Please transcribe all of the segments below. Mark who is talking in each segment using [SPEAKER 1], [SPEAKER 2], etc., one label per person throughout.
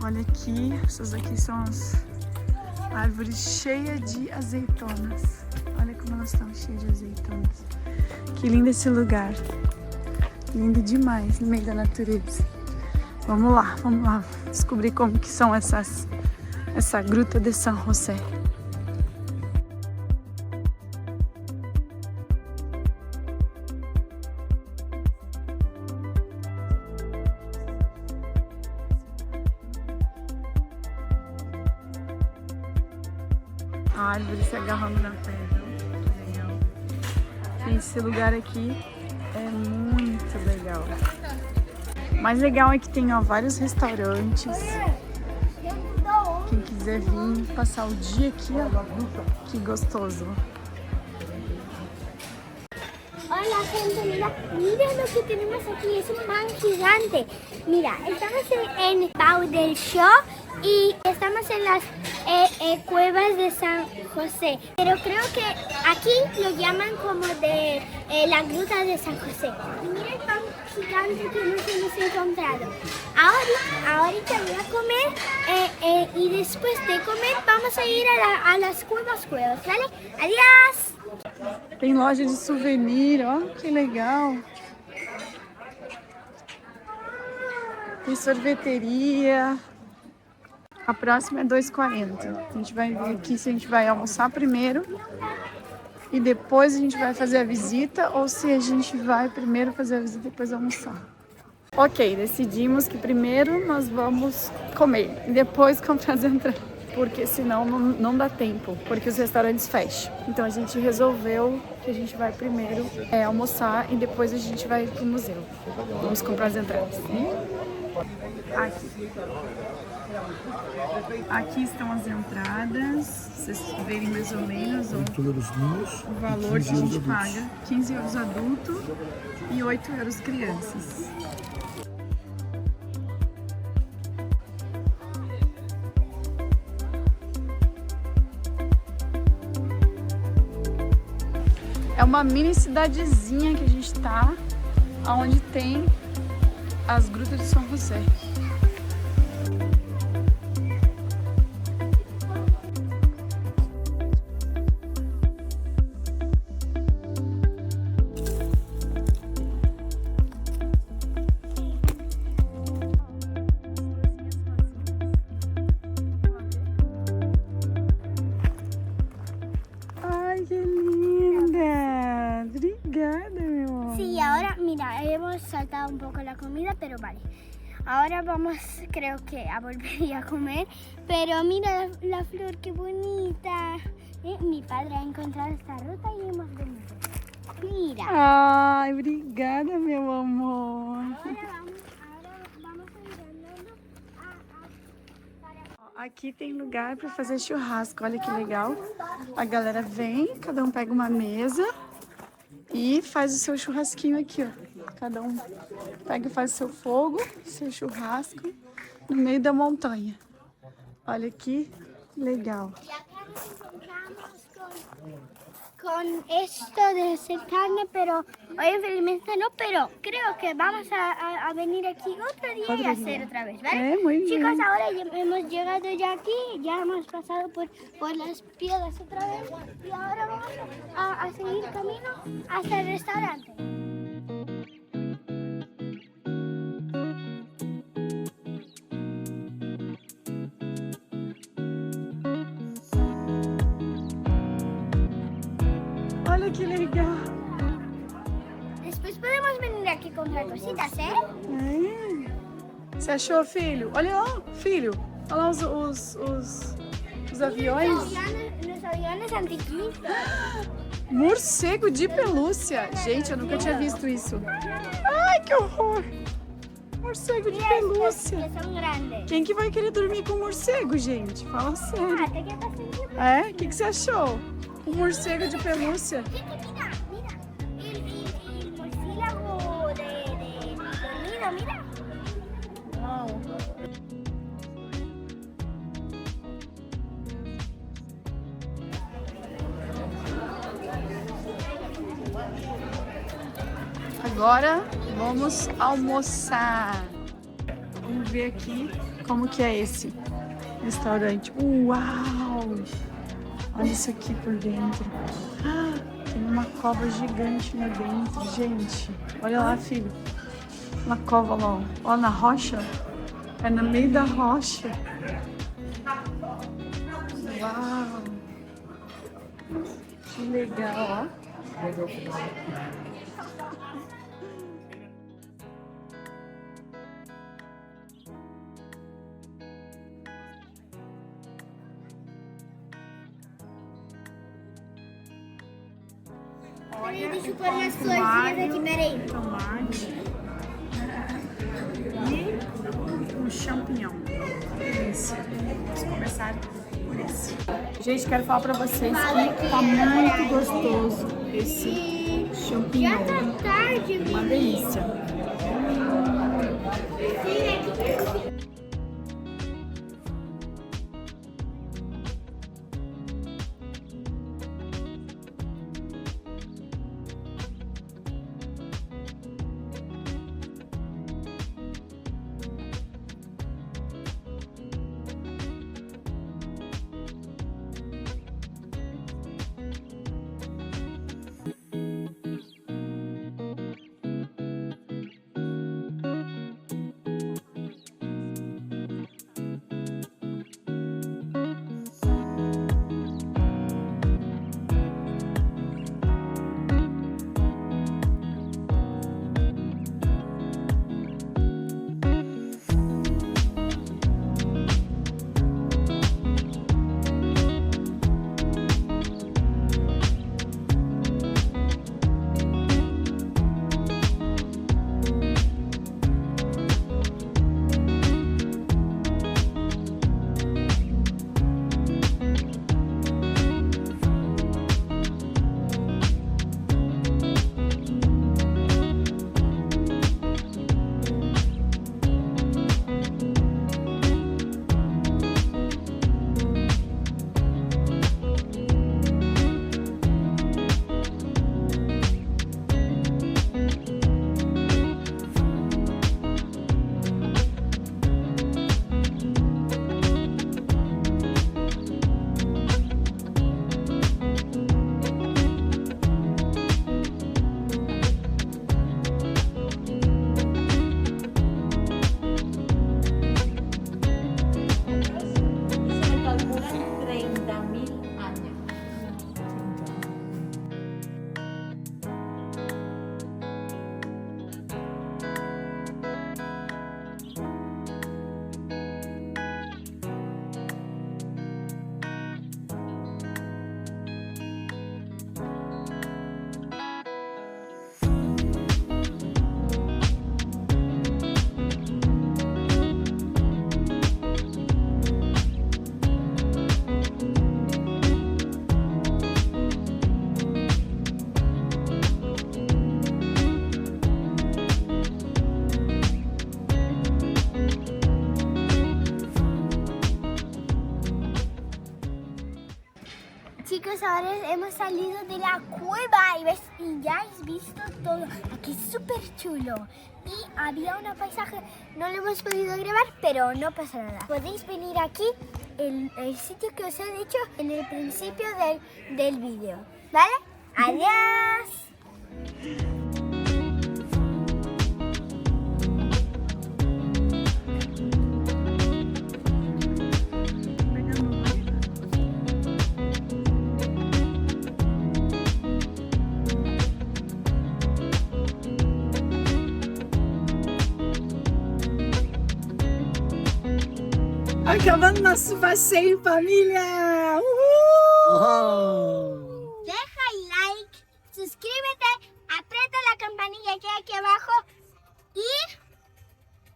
[SPEAKER 1] Olha aqui, essas aqui são as árvores cheias de azeitonas. Olha como elas estão cheias de azeitonas. Que lindo esse lugar. Lindo demais, no meio da natureza. Vamos lá descobrir como que são essa gruta de San José. A árvore se agarrando na pedra. Legal. Esse lugar aqui é muito legal. O mais legal é que tem vários restaurantes. Quem quiser vir passar o dia aqui, ó, que gostoso.
[SPEAKER 2] Hola gente, mira lo que tenemos aquí, es un pan gigante. Mira, estamos en Pau del Show y estamos en las cuevas de San José. Pero creo que aquí lo llaman como de la gruta de San José. Y mira el pan gigante que nos hemos encontrado. Ahorita voy a comer y después de comer vamos a ir a las cuevas, ¿vale? Adiós.
[SPEAKER 1] Tem loja de souvenir, ó, que legal. Tem sorveteria. A próxima é 2,40. A gente vai ver aqui se a gente vai almoçar primeiro e depois a gente vai fazer a visita ou se a gente vai primeiro fazer a visita e depois almoçar. Ok, decidimos que primeiro nós vamos comer e depois comprar as entradas, porque senão não dá tempo, porque os restaurantes fecham. Então a gente resolveu que a gente vai primeiro almoçar e depois a gente vai pro museu. Vamos comprar as entradas. Aqui estão as entradas, vocês verem mais ou menos o valor que a gente paga. 15 euros adulto e 8 euros crianças. É uma mini cidadezinha que a gente tá, onde tem as grutas de São José.
[SPEAKER 2] Sí, ahora, mira, hemos saltado un poco la comida, pero vale. Ahora vamos, creo que a volver a comer. Pero mira la flor, qué bonita. Mi padre ha encontrado esta ruta y hemos venido. Mira.
[SPEAKER 1] Ai, obrigada, meu amor.
[SPEAKER 2] Ahora vamos a ir andando para...
[SPEAKER 1] Aqui tem lugar para fazer churrasco, olha que legal. A galera vem, cada um pega uma mesa e faz o seu churrasquinho aqui, ó. Cada um pega e faz o seu fogo, seu churrasco no meio da montanha. Olha que legal.
[SPEAKER 2] Y acá nos encontramos con esto de hacer carne, pero hoy infelizmente no, pero creo que vamos a venir aquí otro día y hacer otra vez, ¿vale?
[SPEAKER 1] Muy bien.
[SPEAKER 2] Chicos, ahora ya hemos llegado ya aquí, ya hemos pasado por las piedras otra vez y ahora vamos a seguir camino hasta el restaurante.
[SPEAKER 1] Olha que legal.
[SPEAKER 2] Después podemos venir aquí con otras cositas, ¿eh?
[SPEAKER 1] Você achou, filho? Olha lá, filho. Olha lá os aviões.
[SPEAKER 2] Los aviones antiquísimos.
[SPEAKER 1] Morcego de pelúcia. Gente, eu nunca tinha visto isso. Ai, que horror. Morcego de pelúcia.
[SPEAKER 2] Que son grandes.
[SPEAKER 1] Quem que vai querer dormir com morcego, gente? Fala sério.
[SPEAKER 2] Ah, te quedas sin...
[SPEAKER 1] É? O que você achou? Um morcego de pelúcia.
[SPEAKER 2] Mira, el murciélago de dormido, mira.
[SPEAKER 1] Uau. Agora vamos almoçar. Um ver aqui como que é esse restaurante. Uau! Olha isso aqui por dentro. Tem uma cova gigante lá dentro, gente. Olha lá, filho. Uma cova lá, ó, na rocha. É no meio da rocha. Uau! Que legal, ó.
[SPEAKER 2] Peraí, deixa eu pôr umas florzinhas aqui, peraí.
[SPEAKER 1] Tomate e um champignon. Isso. Vamos começar por esse. Gente, quero falar pra vocês que tá muito gostoso esse champignon.
[SPEAKER 2] Já tá tarde,
[SPEAKER 1] Uma delícia.
[SPEAKER 2] Chicos, ahora hemos salido de la cueva y ya has visto todo. Aquí es súper chulo. Y había un paisaje, no lo hemos podido grabar, pero no pasa nada. Podéis venir aquí, el sitio que os he dicho en el principio del vídeo. ¿Vale? ¡Adiós!
[SPEAKER 1] Acabando nosso passeio, família! Uhul!
[SPEAKER 2] Deja el like, suscríbete, aprieta la campanilla que hay aquí abajo y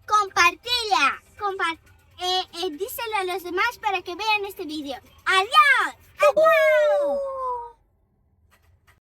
[SPEAKER 2] compartila. Díselo a los demás para que vean este vídeo. ¡Adiós! ¡Adiós!